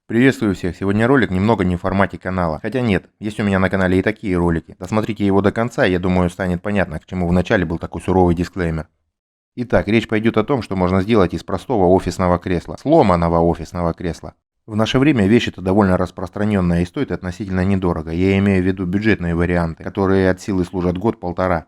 Приветствую всех! Сегодня ролик немного не в формате канала. Хотя нет, есть у меня на канале и такие ролики. Досмотрите его до конца, и я думаю, станет понятно, к чему в начале был такой суровый дисклеймер. Итак, речь пойдет о том, что можно сделать из простого офисного кресла, сломанного офисного кресла. В наше время вещь эта довольно распространенная и стоит относительно недорого. Я имею в виду бюджетные варианты, которые от силы служат год-полтора.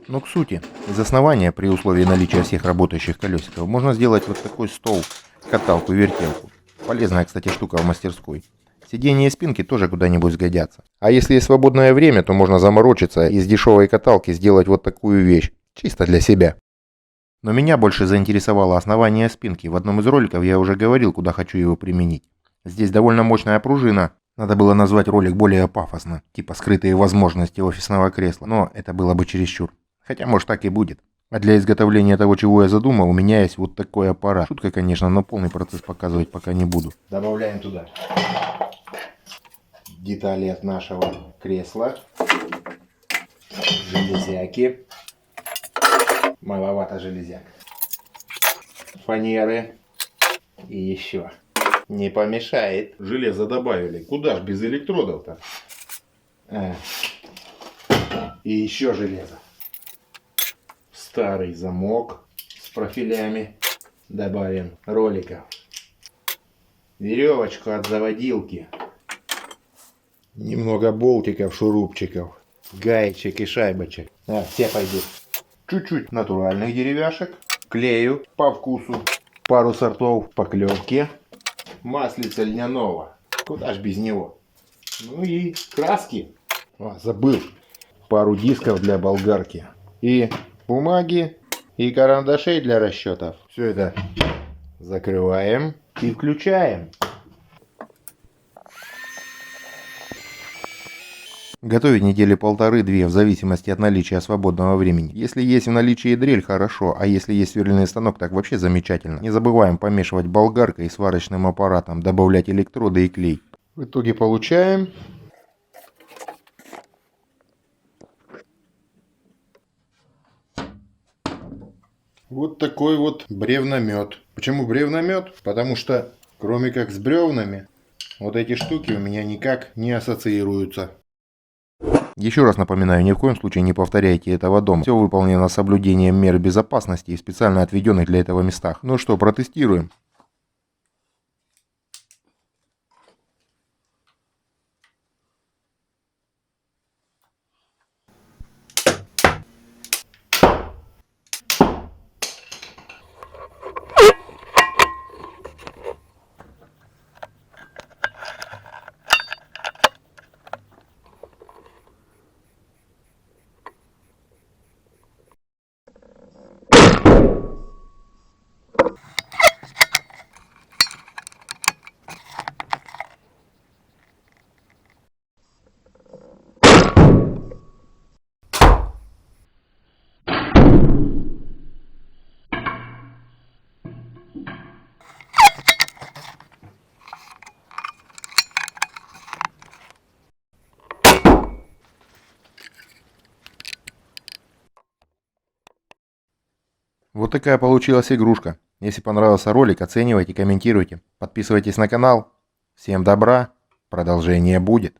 Но к сути, из основания, при условии наличия всех работающих колесиков, можно сделать вот такой стол, каталку-вертелку. Полезная, кстати, штука в мастерской. Сиденья и спинки тоже куда-нибудь сгодятся. А если есть свободное время, то можно заморочиться и из дешевой каталки сделать вот такую вещь. Чисто для себя. Но меня больше заинтересовало основание спинки. В одном из роликов я уже говорил, куда хочу его применить. Здесь довольно мощная пружина. Надо было назвать ролик более пафосно. Типа скрытые возможности офисного кресла. Но это было бы чересчур. Хотя может так и будет. А для изготовления того, чего я задумал, у меня есть вот такой аппарат. Шутка, конечно, но полный процесс показывать пока не буду. Добавляем туда детали от нашего кресла, железяки, маловато железяк, фанеры и еще. Не помешает. Железо добавили. Куда ж без электродов-то? И еще железо. Старый замок с профилями. Добавим роликов. Веревочку от заводилки. Немного болтиков, шурупчиков. Гаечек и шайбочек. Все пойдут. Чуть-чуть натуральных деревяшек. Клею по вкусу. Пару сортов поклевки. Маслица льняного. Куда ж без него. Ну и краски. Забыл. Пару дисков для болгарки. И бумаги, и карандашей для расчетов. Все это закрываем и включаем. Готовить недели полторы-две в зависимости от наличия свободного времени. Если есть в наличии дрель, хорошо, а если есть сверлильный станок, так вообще замечательно. Не забываем помешивать болгаркой и сварочным аппаратом, добавлять электроды и клей. В итоге получаем вот такой вот бревномет. Почему бревномет? Потому что кроме как с бревнами, вот эти штуки у меня никак не ассоциируются. Еще раз напоминаю, ни в коем случае не повторяйте этого дома. Все выполнено с соблюдением мер безопасности и специально отведенных для этого местах. Ну что, протестируем. Вот такая получилась игрушка. Если понравился ролик, оценивайте, комментируйте. Подписывайтесь на канал. Всем добра. Продолжение будет.